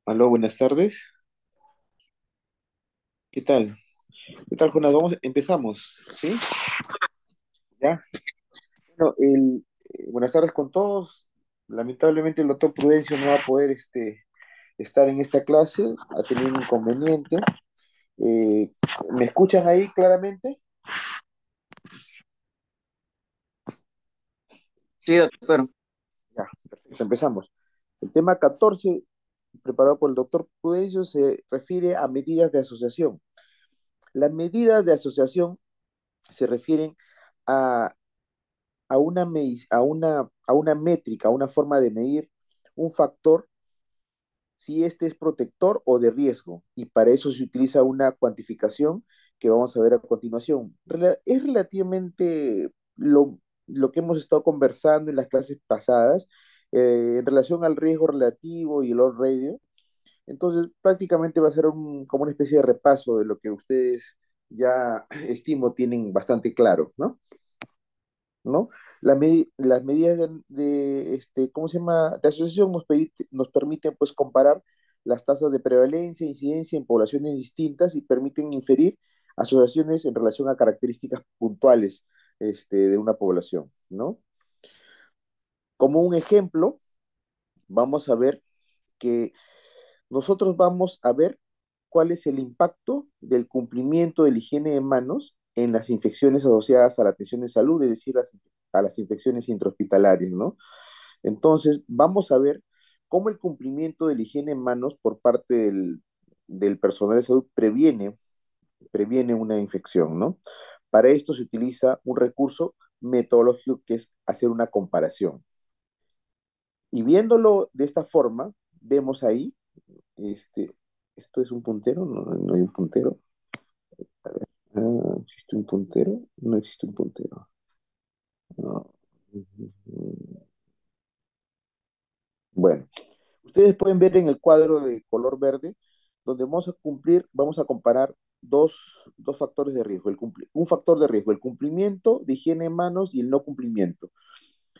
Aló, buenas tardes. ¿Qué tal? ¿Qué tal, Jonas? Empezamos, ¿sí? Ya. Bueno, buenas tardes con todos. Lamentablemente el doctor Prudencio no va a poder estar en esta clase, ha tenido un inconveniente. Eh, ¿Me escuchan ahí claramente? Sí, doctor. Ya, perfecto, empezamos. El tema 14, preparado por el doctor Prudencio, se refiere a medidas de asociación. Las medidas de asociación se refieren a a una métrica, a una forma de medir un factor si este es protector o de riesgo. Y para eso se utiliza una cuantificación que vamos a ver a continuación. Es relativamente lo que hemos estado conversando en las clases pasadas en relación al riesgo relativo y el odds ratio. Entonces, prácticamente va a ser como una especie de repaso de lo que ustedes ya estimo tienen bastante claro, ¿no? ¿No? Las medidas ¿cómo se llama? De asociación nos permiten, pues, comparar las tasas de prevalencia e incidencia en poblaciones distintas y permiten inferir asociaciones en relación a características puntuales, de una población, ¿no? Como un ejemplo, vamos a ver que nosotros vamos a ver cuál es el impacto del cumplimiento de la higiene de manos en las infecciones asociadas a la atención de salud, es decir, a las infecciones intrahospitalarias, ¿no? Entonces, vamos a ver cómo el cumplimiento de la higiene en manos por parte del personal de salud previene una infección, ¿no? Para esto se utiliza un recurso metodológico que es hacer una comparación. Y viéndolo de esta forma, vemos ahí, este, ¿esto es un puntero? No, no hay un puntero. ¿Existe un puntero? No existe un puntero. No. Bueno, ustedes pueden ver en el cuadro de color verde, donde vamos a comparar dos factores de riesgo. Un factor de riesgo, el cumplimiento de higiene de manos y el no cumplimiento.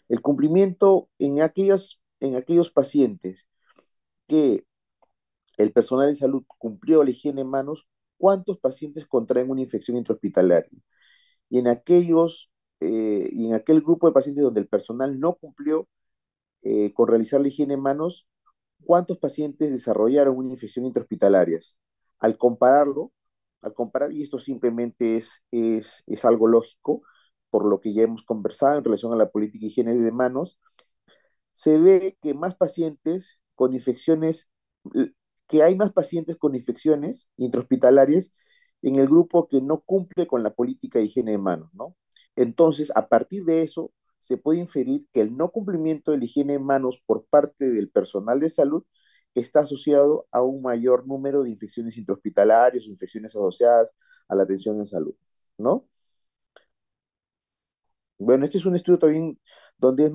El cumplimiento en aquellos pacientes que el personal de salud cumplió la higiene de manos, ¿cuántos pacientes contraen una infección intrahospitalaria? Y en aquel grupo de pacientes donde el personal no cumplió con realizar la higiene de manos, ¿cuántos pacientes desarrollaron una infección intrahospitalaria? Al compararlo, al comparar, y esto simplemente es algo lógico, por lo que ya hemos conversado en relación a la política de higiene de manos, se ve que que hay más pacientes con infecciones intrahospitalarias en el grupo que no cumple con la política de higiene de manos, ¿no? Entonces, a partir de eso, se puede inferir que el no cumplimiento de la higiene de manos por parte del personal de salud está asociado a un mayor número de infecciones intrahospitalarias o infecciones asociadas a la atención en salud, ¿no? Bueno, este es un estudio también donde es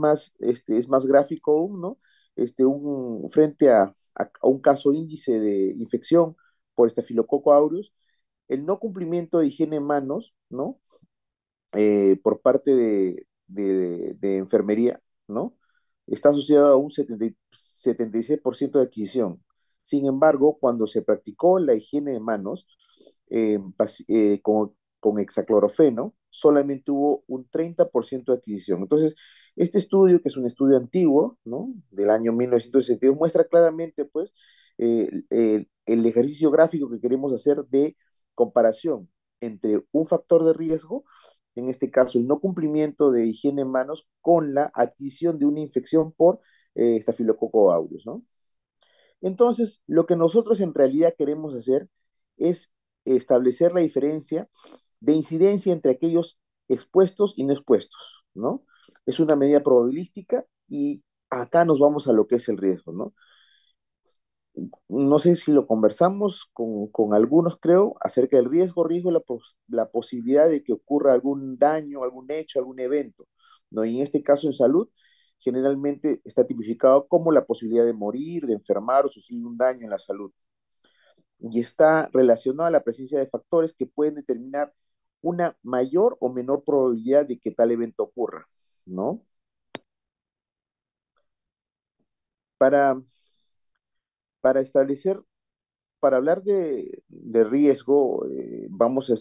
más gráfico aún, ¿no? Frente a un caso índice de infección por Staphylococcus aureus, el no cumplimiento de higiene en manos, ¿no? Por parte de enfermería, ¿no? Está asociado a un 76% de adquisición. Sin embargo, cuando se practicó la higiene de manos con hexaclorofeno, solamente hubo un 30% de adquisición. Entonces, este estudio, que es un estudio antiguo, ¿no? Del año 1962, muestra claramente, pues, el ejercicio gráfico que queremos hacer de comparación entre un factor de riesgo, en este caso el no cumplimiento de higiene en manos, con la adquisición de una infección por Staphylococcus aureus, ¿no? Entonces, lo que nosotros en realidad queremos hacer es establecer la diferencia de incidencia entre aquellos expuestos y no expuestos, ¿no? Es una medida probabilística y acá nos vamos a lo que es el riesgo, ¿no? No sé si lo conversamos con algunos, creo, acerca del riesgo es la posibilidad de que ocurra algún daño, algún hecho, algún evento, ¿no? Y en este caso en salud, generalmente está tipificado como la posibilidad de morir, de enfermar o sufrir un daño en la salud. Y está relacionado a la presencia de factores que pueden determinar una mayor o menor probabilidad de que tal evento ocurra, ¿no? Para Para establecer, para hablar de riesgo, vamos a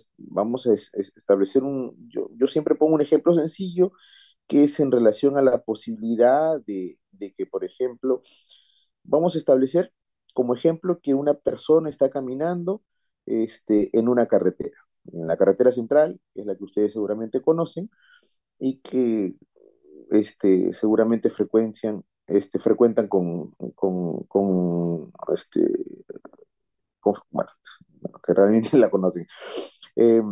establecer yo siempre pongo un ejemplo sencillo que es en relación a la posibilidad de que, por ejemplo, vamos a establecer como ejemplo que una persona está caminando en una carretera, en la carretera central, que es la que ustedes seguramente conocen, y que seguramente frecuentan bueno, que realmente la conocen. Eh,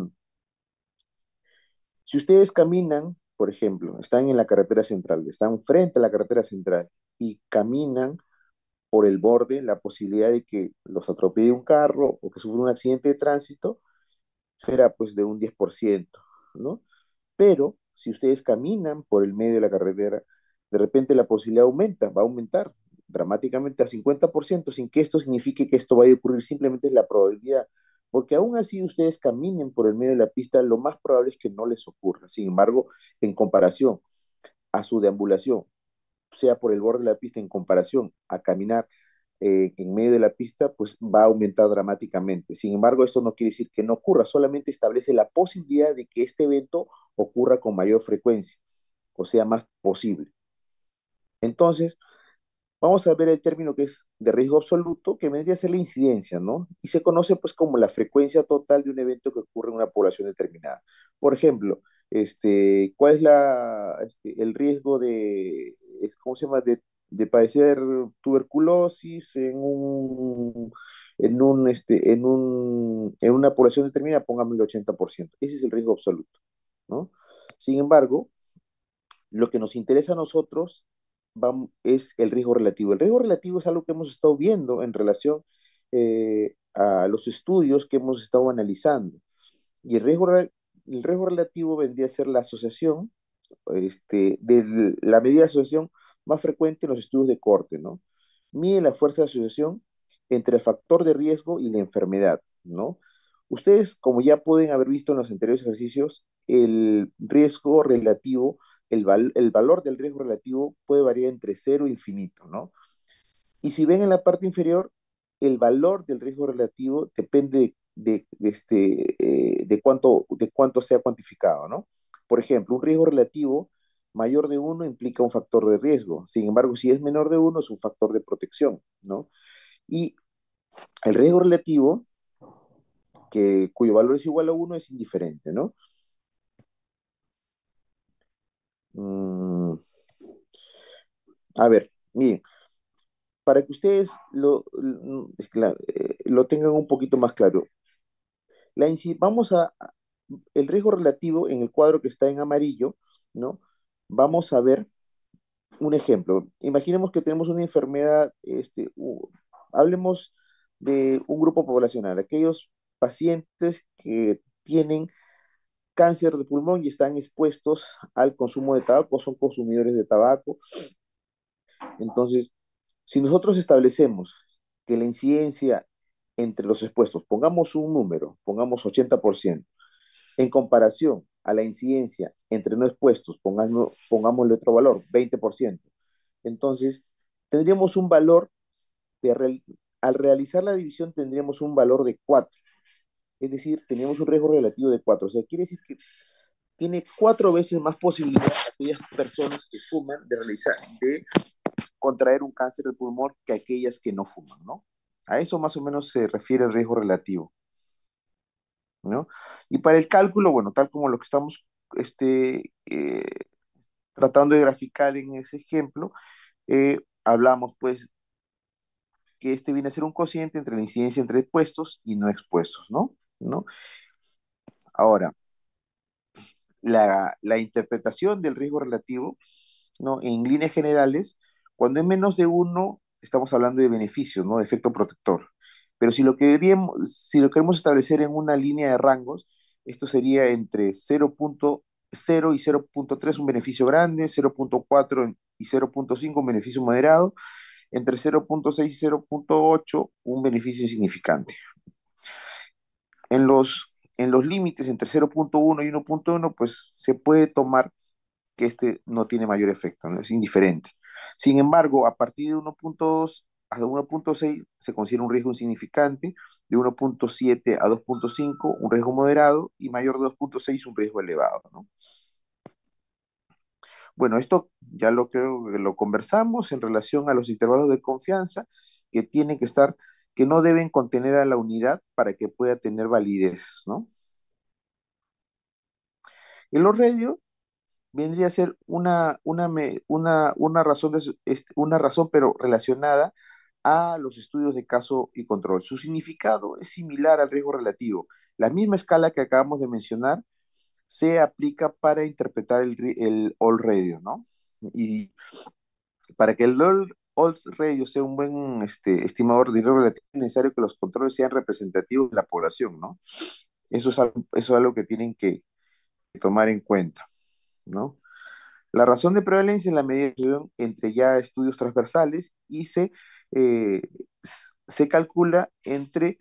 si ustedes caminan, por ejemplo, están en la carretera central, están frente a la carretera central y caminan por el borde, la posibilidad de que los atropelle un carro o que sufra un accidente de tránsito será pues de un 10%, ¿no? Pero si ustedes caminan por el medio de la carretera, de repente la posibilidad aumenta, va a aumentar dramáticamente a 50% sin que esto signifique que esto vaya a ocurrir, simplemente es la probabilidad. Porque aún así ustedes caminen por el medio de la pista, lo más probable es que no les ocurra. Sin embargo, en comparación a su deambulación, sea por el borde de la pista en comparación a caminar en medio de la pista, pues va a aumentar dramáticamente. Sin embargo, esto no quiere decir que no ocurra, solamente establece la posibilidad de que este evento ocurra con mayor frecuencia, o sea, más posible. Entonces, vamos a ver el término que es de riesgo absoluto, que vendría a ser la incidencia, ¿no? Y se conoce pues como la frecuencia total de un evento que ocurre en una población determinada. Por ejemplo, ¿cuál es el riesgo ¿cómo se llama? De padecer tuberculosis en una población determinada, pongamos el 80%. Ese es el riesgo absoluto, ¿no? Sin embargo, lo que nos interesa a nosotros es el riesgo relativo. El riesgo relativo es algo que hemos estado viendo en relación a los estudios que hemos estado analizando. Y el riesgo relativo vendría a ser la asociación, de la medida de asociación más frecuente en los estudios de corte, ¿no? Mide la fuerza de asociación entre el factor de riesgo y la enfermedad, ¿no? Ustedes, como ya pueden haber visto en los anteriores ejercicios, el riesgo relativo, el valor del riesgo relativo puede variar entre cero e infinito, ¿no? Y si ven en la parte inferior, el valor del riesgo relativo depende de cuánto sea cuantificado, ¿no? Por ejemplo, un riesgo relativo mayor de uno implica un factor de riesgo. Sin embargo, si es menor de uno, es un factor de protección, ¿no? Y el riesgo relativo, cuyo valor es igual a uno, es indiferente, ¿no? Mm, a ver, miren, para que ustedes lo tengan un poquito más claro, vamos el riesgo relativo en el cuadro que está en amarillo, ¿no? Vamos a ver un ejemplo. Imaginemos que tenemos una enfermedad, hablemos de un grupo poblacional, aquellos pacientes que tienen cáncer de pulmón y están expuestos al consumo de tabaco, son consumidores de tabaco. Entonces, si nosotros establecemos que la incidencia entre los expuestos, pongamos un número, pongamos 80%, en comparación a la incidencia entre no expuestos, pongámosle otro valor, 20%. Entonces, tendríamos un valor, al realizar la división tendríamos un valor de 4. Es decir, teníamos un riesgo relativo de 4. O sea, quiere decir que tiene 4 veces más posibilidad aquellas personas que fuman de contraer un cáncer de pulmón que aquellas que no fuman, ¿no? A eso más o menos se refiere el riesgo relativo, ¿no? Y para el cálculo, bueno, tal como lo que estamos tratando de graficar en ese ejemplo, hablamos pues que este viene a ser un cociente entre la incidencia entre expuestos y no expuestos, ¿no? ¿No? Ahora, la interpretación del riesgo relativo, ¿no? En líneas generales, cuando es menos de uno, estamos hablando de beneficios, ¿no? De efecto protector. Pero si lo queremos establecer en una línea de rangos, esto sería entre 0.0 y 0.3 un beneficio grande, 0.4 y 0.5 un beneficio moderado, entre 0.6 y 0.8 un beneficio insignificante. En los límites entre 0.1 y 1.1, pues se puede tomar que este no tiene mayor efecto, ¿no? Es indiferente. Sin embargo, a partir de 1.2 a 1,6 se considera un riesgo insignificante, de 1,7 a 2,5 un riesgo moderado y mayor de 2,6 un riesgo elevado, ¿no? Bueno, esto ya lo creo que lo conversamos en relación a los intervalos de confianza que tienen que estar, que no deben contener a la unidad para que pueda tener validez, ¿no? El loss radio vendría a ser una razón, una razón, pero relacionada a los estudios de caso y control. Su significado es similar al riesgo relativo. La misma escala que acabamos de mencionar se aplica para interpretar el all radio, ¿no? Y para que el all radio sea un buen estimador de riesgo relativo, es necesario que los controles sean representativos de la población, ¿no? Eso es algo que tienen que tomar en cuenta, ¿no? La razón de prevalencia es la mediación entre ya estudios transversales y eh, se calcula entre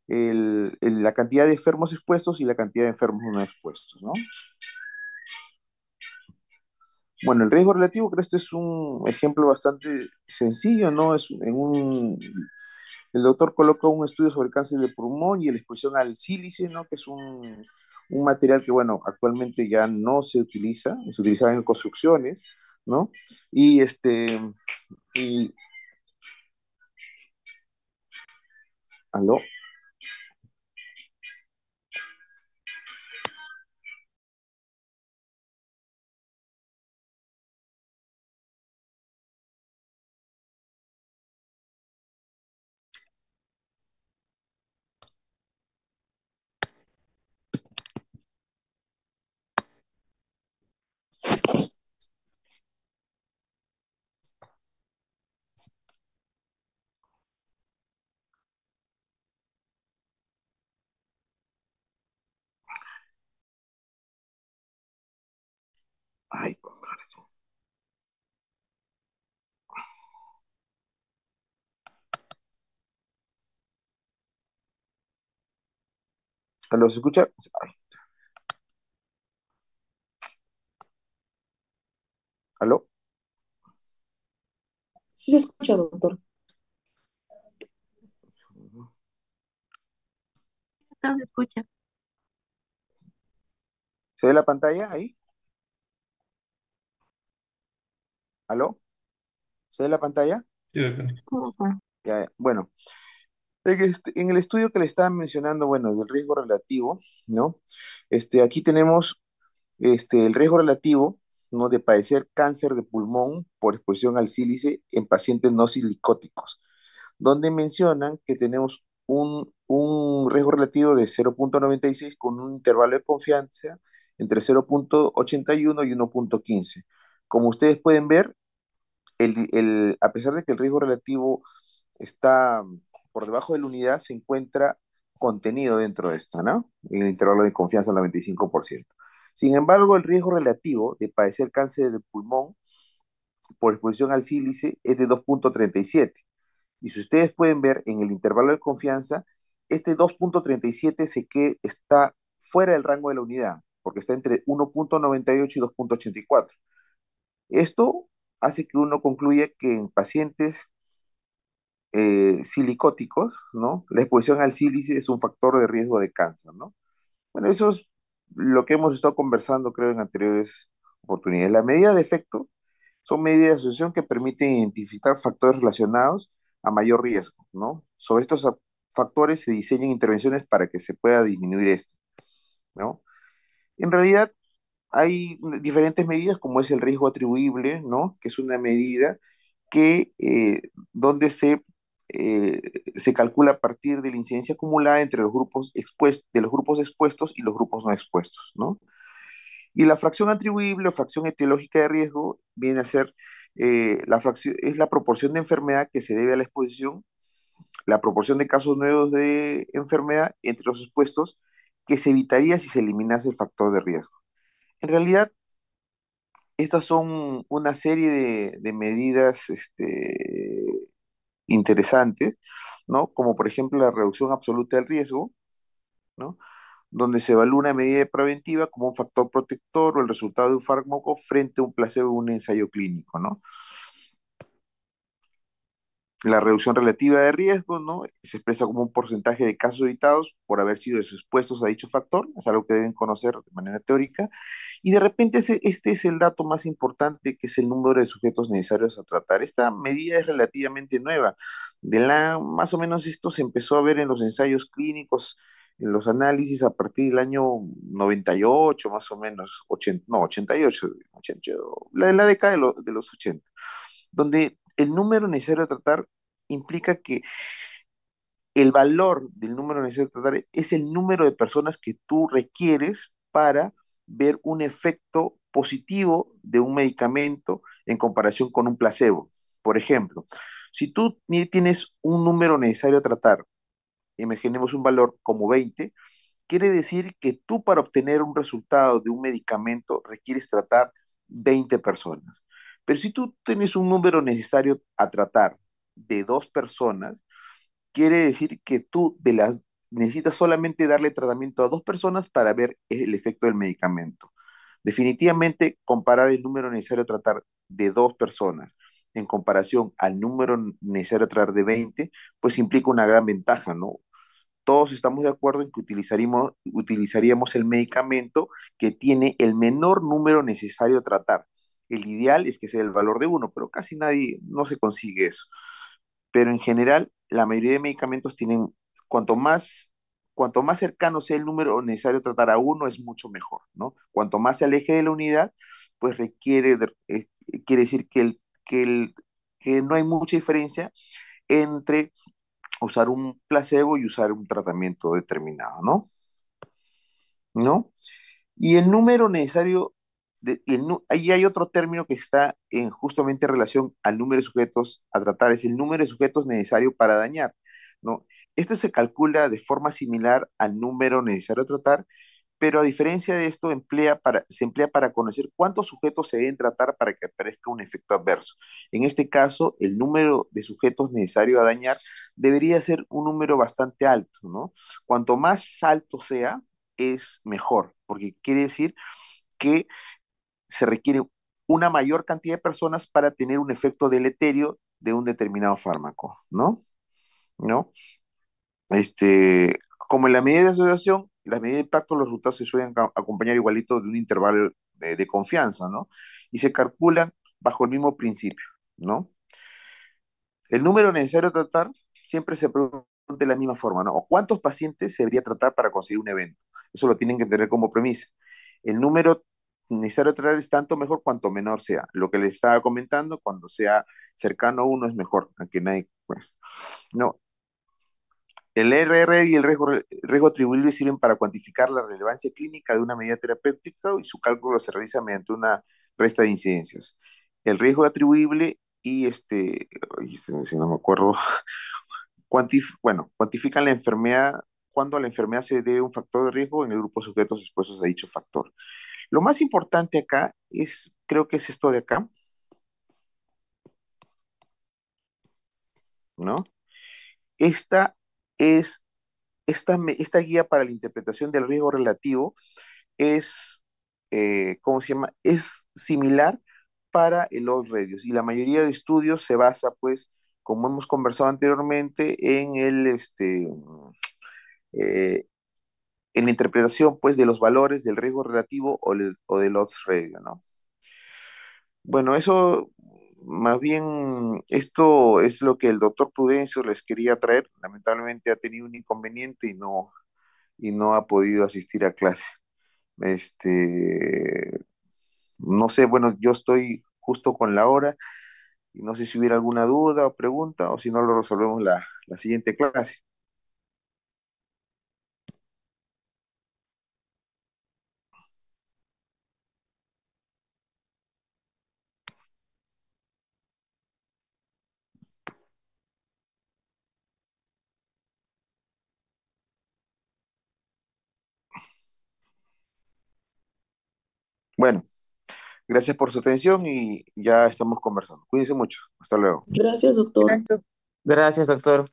la cantidad de enfermos expuestos y la cantidad de enfermos no expuestos, ¿no? Bueno, el riesgo relativo, creo que este es un ejemplo bastante sencillo, ¿no? El doctor coloca un estudio sobre cáncer de pulmón y la exposición al sílice, ¿no? Que es un material que, bueno, actualmente ya no se utiliza, se utilizaba en construcciones, ¿no? Y y, ¿aló? Ay, con razón. ¿Aló, se escucha? Ay, ¿aló? Sí se escucha, doctor. No se escucha. ¿Se ve la pantalla ahí? ¿Aló? ¿Se ve la pantalla? Sí, doctor. Ujú. Ya, ya. Bueno, en el estudio que le estaba mencionando, bueno, del riesgo relativo, ¿no? Aquí tenemos el riesgo relativo, ¿no? De padecer cáncer de pulmón por exposición al sílice en pacientes no silicóticos, donde mencionan que tenemos un riesgo relativo de 0,96 con un intervalo de confianza entre 0,81 y 1,15. Como ustedes pueden ver, a pesar de que el riesgo relativo está por debajo de la unidad, se encuentra contenido dentro de esto, ¿no? En el intervalo de confianza del 95%. Sin embargo, el riesgo relativo de padecer cáncer de pulmón por exposición al sílice es de 2,37. Y si ustedes pueden ver en el intervalo de confianza, este 2,37 está fuera del rango de la unidad, porque está entre 1,98 y 2,84. Esto hace que uno concluya que en pacientes silicóticos, ¿no? La exposición al sílice es un factor de riesgo de cáncer, ¿no? Bueno, eso es lo que hemos estado conversando, creo, en anteriores oportunidades. La medida de efecto son medidas de asociación que permiten identificar factores relacionados a mayor riesgo, ¿no? Sobre estos factores se diseñan intervenciones para que se pueda disminuir esto, ¿no? En realidad, hay diferentes medidas, como es el riesgo atribuible, ¿no? Que es una medida que donde eh, se calcula a partir de la incidencia acumulada entre los grupos de los grupos expuestos y los grupos no expuestos, ¿no? Y la fracción atribuible o fracción etiológica de riesgo viene a ser es la proporción de enfermedad que se debe a la exposición, la proporción de casos nuevos de enfermedad entre los expuestos que se evitaría si se eliminase el factor de riesgo. En realidad, estas son una serie de medidas interesantes, ¿no? Como por ejemplo la reducción absoluta del riesgo, ¿no? Donde se evalúa una medida preventiva como un factor protector o el resultado de un fármaco frente a un placebo en un ensayo clínico, ¿no? La reducción relativa de riesgo, ¿no? Se expresa como un porcentaje de casos evitados por haber sido expuestos a dicho factor, es algo que deben conocer de manera teórica, y de repente este es el dato más importante, que es el número de sujetos necesarios a tratar. Esta medida es relativamente nueva. Más o menos esto se empezó a ver en los ensayos clínicos, en los análisis a partir del año 98, más o menos, 80, no, 88, 80, la década de los 80, donde el número necesario a tratar implica que el valor del número necesario a tratar es el número de personas que tú requieres para ver un efecto positivo de un medicamento en comparación con un placebo. Por ejemplo, si tú tienes un número necesario a tratar, imaginemos un valor como 20, quiere decir que tú para obtener un resultado de un medicamento requieres tratar 20 personas. Pero si tú tienes un número necesario a tratar de 2 personas, quiere decir que tú necesitas solamente darle tratamiento a 2 personas para ver el efecto del medicamento. Definitivamente, comparar el número necesario a tratar de 2 personas en comparación al número necesario a tratar de 20, pues implica una gran ventaja, ¿no? Todos estamos de acuerdo en que utilizaríamos el medicamento que tiene el menor número necesario a tratar. El ideal es que sea el valor de uno, pero casi nadie, no se consigue eso. Pero en general, la mayoría de medicamentos tienen, cuanto más, cuanto más cercano sea el número necesario a tratar a uno, es mucho mejor, ¿no? Cuanto más se aleje de la unidad, pues quiere decir que no hay mucha diferencia entre usar un placebo y usar un tratamiento determinado, ¿no? ¿No? Y el número necesario, ahí hay otro término que está en justamente relación al número de sujetos a tratar, es el número de sujetos necesario para dañar, ¿no? Este se calcula de forma similar al número necesario a tratar, pero a diferencia de esto, se emplea para conocer cuántos sujetos se deben tratar para que aparezca un efecto adverso. En este caso, el número de sujetos necesario a dañar debería ser un número bastante alto, ¿no? Cuanto más alto sea, es mejor, porque quiere decir que se requiere una mayor cantidad de personas para tener un efecto deleterio de un determinado fármaco, ¿no? ¿No? Como en la medida de asociación, las medidas de impacto, los resultados se suelen acompañar igualito de un intervalo de confianza, ¿no? Y se calculan bajo el mismo principio, ¿no? El número necesario a tratar siempre se pregunta de la misma forma, ¿no? ¿O cuántos pacientes se debería tratar para conseguir un evento? Eso lo tienen que tener como premisa. El número necesario a tratar es tanto mejor cuanto menor sea. Lo que les estaba comentando, cuando sea cercano a uno es mejor, aunque nadie, pues, no. El RR y el riesgo atribuible sirven para cuantificar la relevancia clínica de una medida terapéutica y su cálculo se realiza mediante una resta de incidencias. El riesgo atribuible y ay, si no me acuerdo, cuantifican la enfermedad, cuando a la enfermedad se debe un factor de riesgo en el grupo de sujetos expuestos a dicho factor. Lo más importante acá creo que es esto de acá, ¿no? Esta es, esta guía para la interpretación del riesgo relativo es, ¿cómo se llama? Es similar para el Loss Radius y la mayoría de estudios se basa, pues, como hemos conversado anteriormente, eh, en la interpretación, pues, de los valores del riesgo relativo o del Loss Radius, ¿no? Bueno, eso, más bien, esto es lo que el doctor Prudencio les quería traer. Lamentablemente ha tenido un inconveniente y no ha podido asistir a clase. Este, no sé, bueno, yo estoy justo con la hora y no sé si hubiera alguna duda o pregunta o si no lo resolvemos la siguiente clase. Bueno, gracias por su atención y ya estamos conversando. Cuídense mucho. Hasta luego. Gracias, doctor. Gracias, doctor.